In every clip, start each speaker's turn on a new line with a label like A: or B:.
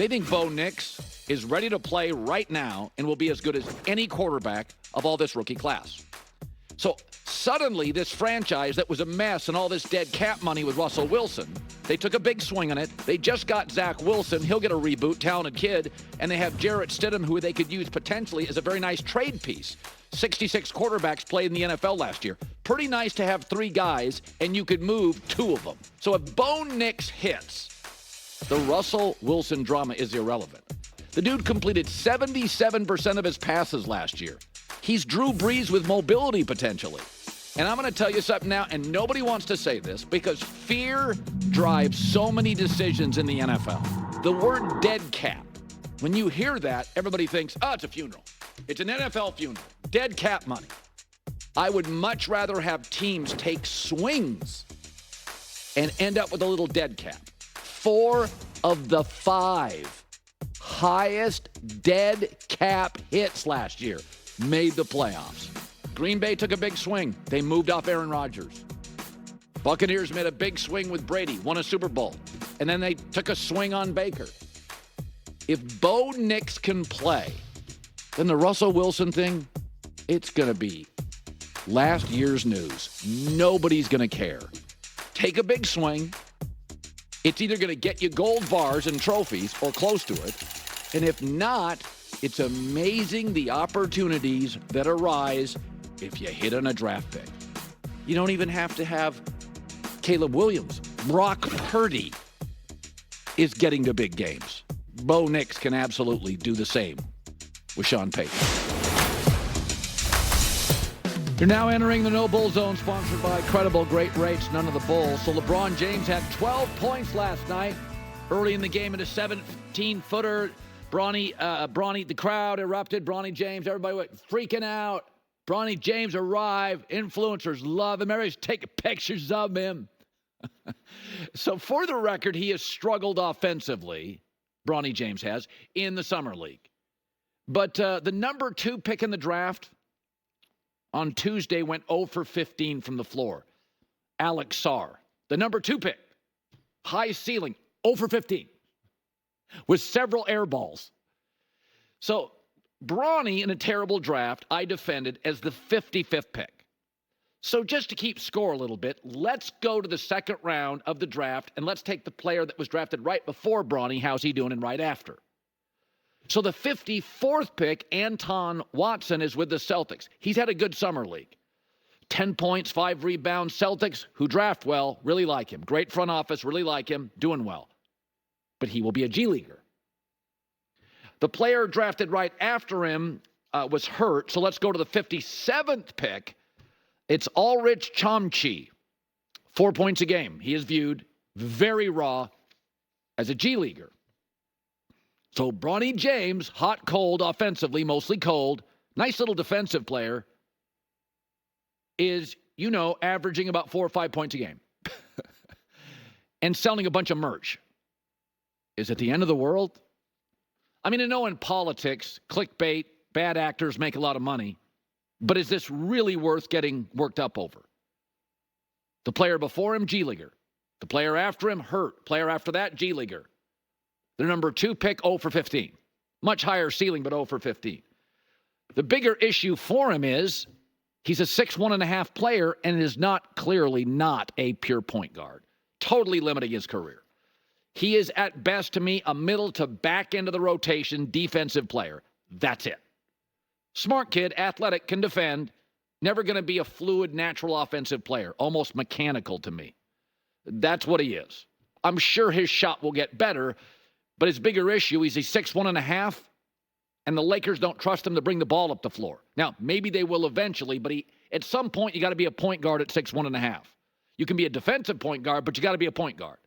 A: They think Bo Nix is ready to play right now and will be as good as any quarterback of all this rookie class. So suddenly, this franchise that was a mess and all this dead cap money with Russell Wilson, they took a big swing on it. They just got Zach Wilson. He'll get a reboot, talented kid. And they have Jarrett Stidham, who they could use potentially as a very nice trade piece. 66 quarterbacks played in the NFL last year. Pretty nice to have 3 guys, and you could move 2 of them. So if Bo Nix hits, the Russell Wilson drama is irrelevant. The dude completed 77% of his passes last year. He's Drew Brees with mobility potentially. And I'm going to tell you something now, and nobody wants to say this because fear drives so many decisions in the NFL. The word dead cap, when you hear that, everybody thinks, oh, it's a funeral. It's an NFL funeral. Dead cap money. I would much rather have teams take swings and end up with a little dead cap. 4 of the 5 highest dead cap hits last year made the playoffs. Green Bay took a big swing. They moved off Aaron Rodgers. Buccaneers made a big swing with Brady, won a Super Bowl. And then they took a swing on Baker. If Bo Nix can play, then the Russell Wilson thing, it's going to be last year's news. Nobody's going to care. Take a big swing. It's either going to get you gold bars and trophies or close to it. And if not, it's amazing the opportunities that arise if you hit on a draft pick. You don't even have to have Caleb Williams. Brock Purdy is getting to big games. Bo Nix can absolutely do the same with Sean Payton. You're now entering the No Bull Zone, sponsored by Credible Great Rates, none of the Bulls. So LeBron James had 12 points last night. Early in the game in a 17-footer. Bronny, the crowd erupted. Bronny James, everybody went freaking out. Bronny James arrived. Influencers love him. Everybody's taking pictures of him. So for the record, he has struggled offensively, Bronny James has, in the Summer League. But the number 2 pick in the draft on Tuesday went 0 for 15 from the floor. Alex Sarr, the number 2 pick, high ceiling, 0 for 15. With several air balls. So, Bronny in a terrible draft, I defended as the 55th pick. So just to keep score a little bit, let's go to the second round of the draft, and let's take the player that was drafted right before Bronny. How's he doing? And right after. So the 54th pick, Anton Watson, is with the Celtics. He's had a good summer league. 10 points, 5 rebounds. Celtics, who draft well, really like him. Great front office, really like him, doing well. But he will be a G Leaguer. The player drafted right after him was hurt, so let's go to the 57th pick. It's Ulrich Chomchi, 4 points a game. He is viewed very raw as a G Leaguer. So Bronny James, hot, cold, offensively, mostly cold, nice little defensive player, is, averaging about 4 or 5 points a game and selling a bunch of merch. Is it the end of the world? I mean, I know in politics, clickbait, bad actors make a lot of money, but is this really worth getting worked up over? The player before him, G Leaguer. The player after him, hurt. Player after that, G Leaguer. The number 2 pick, 0 for 15. Much higher ceiling, but 0 for 15. The bigger issue for him is he's a 6'1.5" player and is clearly not a pure point guard. Totally limiting his career. He is, at best to me, a middle to back end of the rotation defensive player. That's it. Smart kid, athletic, can defend. Never going to be a fluid, natural offensive player. Almost mechanical to me. That's what he is. I'm sure his shot will get better, but his bigger issue is he's 6'1.5", and the Lakers don't trust him to bring the ball up the floor. Now, maybe they will eventually, but at some point, you got to be a point guard at 6'1.5". You can be a defensive point guard, but you got to be a point guard.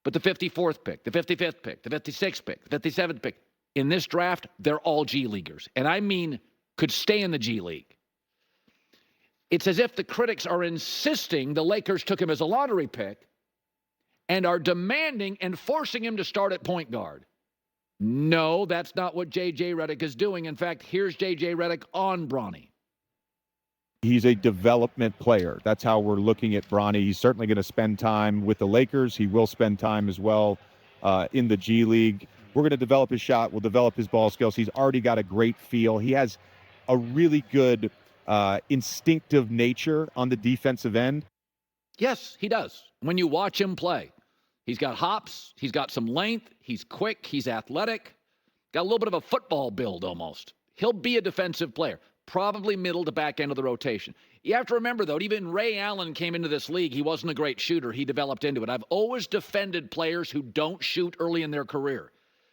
A: But the 54th pick, the 55th pick, the 56th pick, the 57th pick, in this draft, they're all G Leaguers. And I mean, could stay in the G League. It's as if the critics are insisting the Lakers took him as a lottery pick and are demanding and forcing him to start at point guard. No, that's not what J.J. Redick is doing. In fact, here's J.J. Redick on Bronny.
B: He's a development player. That's how we're looking at Bronny. He's certainly going to spend time with the Lakers. He will spend time as well in the G League. We're going to develop his shot. We'll develop his ball skills. He's already got a great feel. He has a really good instinctive nature on the defensive end.
A: Yes, he does. When you watch him play, he's got hops, he's got some length, he's quick, he's athletic, got a little bit of a football build almost. He'll be a defensive player, probably middle to back end of the rotation. You have to remember, though, even Ray Allen came into this league. He wasn't a great shooter. He developed into it. I've always defended players who don't shoot early in their career.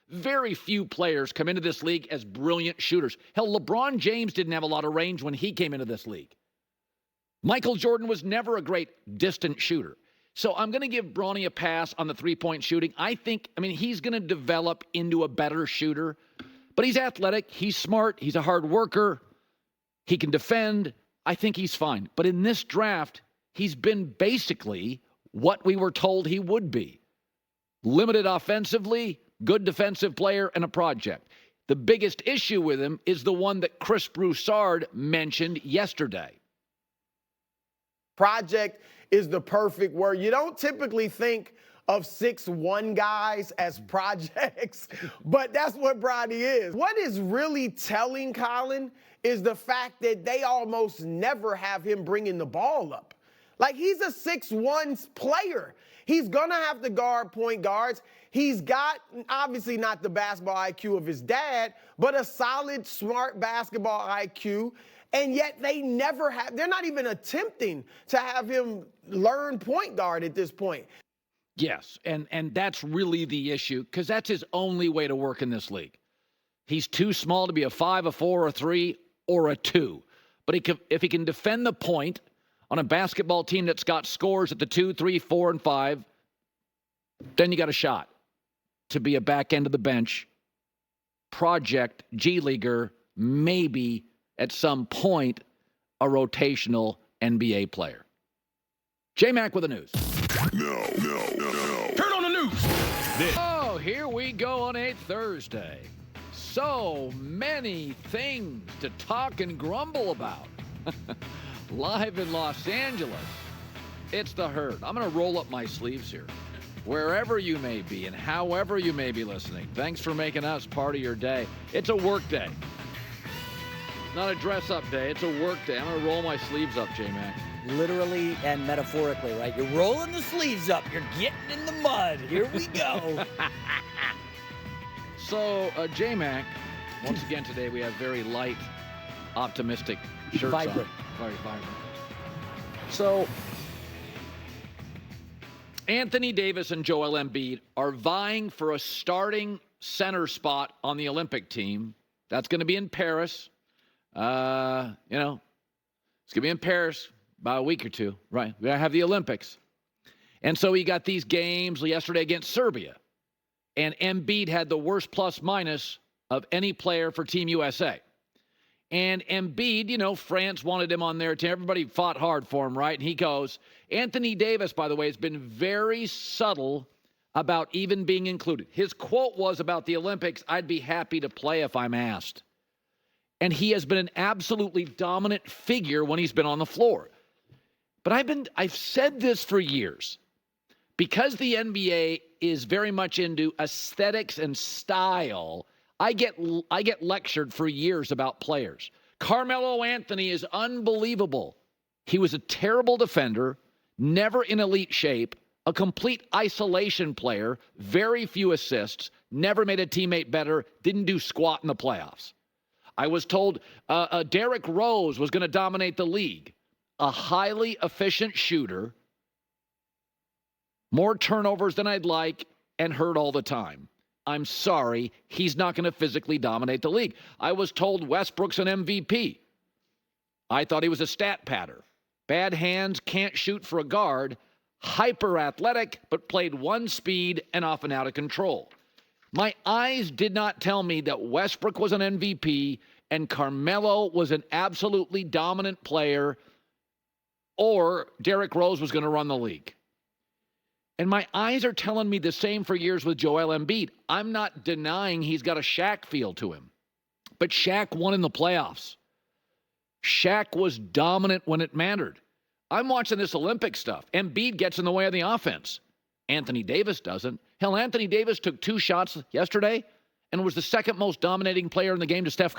A: Very few players come into this league as brilliant shooters. Hell, LeBron James didn't have a lot of range when he came into this league. Michael Jordan was never a great distant shooter. So I'm going to give Bronny a pass on the three-point shooting. I mean, he's going to develop into a better shooter. But he's athletic. He's smart. He's a hard worker. He can defend. I think he's fine. But in this draft, he's been basically what we were told he would be. Limited offensively, good defensive player, and a project. The biggest issue with him is the one that Chris Broussard mentioned yesterday.
C: Project is the perfect word. You don't typically think of 6'1" guys as projects, but that's what Bronny is. What is really telling, Colin, is the fact that they almost never have him bringing the ball up. Like, he's a 6'1" player. He's going to have to guard point guards. He's got, obviously not the basketball IQ of his dad, but a solid, smart basketball IQ. And yet they're not even attempting to have him learn point guard at this point.
A: Yes, and that's really the issue, because that's his only way to work in this league. He's too small to be a 5, a 4, a 3, or a 2. But if he can defend the point on a basketball team that's got scores at the 2, 3, 4, and 5, then you got a shot to be a back end of the bench, project, G Leaguer, maybe at some point a rotational NBA player. J-Mac with the news.
D: No.
E: Turn on the news.
A: Oh, here we go on a Thursday. So many things to talk and grumble about. Live in Los Angeles, it's the Herd. I'm going to roll up my sleeves here. Wherever you may be and however you may be listening, thanks for making us part of your day. It's a work day. Not a dress-up day. It's a work day. I'm going to roll my sleeves up, J-Mac.
F: Literally and metaphorically, right? You're rolling the sleeves up. You're getting in the mud. Here we go.
A: So, J-Mac, once again today we have very light, optimistic shirts
F: Vibrant.
A: on. Very vibrant. So, Anthony Davis and Joel Embiid are vying for a starting center spot on the Olympic team. That's going to be in Paris. It's going to be in Paris about a week or two, right? We're going to have the Olympics. And so he got these games yesterday against Serbia. And Embiid had the worst plus-minus of any player for Team USA. And Embiid, France wanted him on their team. Everybody fought hard for him, right? And he goes, Anthony Davis, by the way, has been very subtle about even being included. His quote was about the Olympics, I'd be happy to play if I'm asked. And he has been an absolutely dominant figure when he's been on the floor. But I've said this for years. Because the NBA is very much into aesthetics and style, I get lectured for years about players. Carmelo Anthony is unbelievable. He was a terrible defender, never in elite shape, a complete isolation player, very few assists, never made a teammate better, didn't do squat in the playoffs. I was told Derrick Rose was going to dominate the league. A highly efficient shooter, more turnovers than I'd like, and hurt all the time. I'm sorry, he's not going to physically dominate the league. I was told Westbrook's an MVP. I thought he was a stat patter. Bad hands, can't shoot for a guard, hyper athletic, but played one speed and often out of control. My eyes did not tell me that Westbrook was an MVP and Carmelo was an absolutely dominant player or Derrick Rose was going to run the league. And my eyes are telling me the same for years with Joel Embiid. I'm not denying he's got a Shaq feel to him. But Shaq won in the playoffs. Shaq was dominant when it mattered. I'm watching this Olympic stuff. Embiid gets in the way of the offense. Anthony Davis doesn't. Hell, Anthony Davis took 2 shots yesterday and was the second most dominating player in the game to Steph Curry.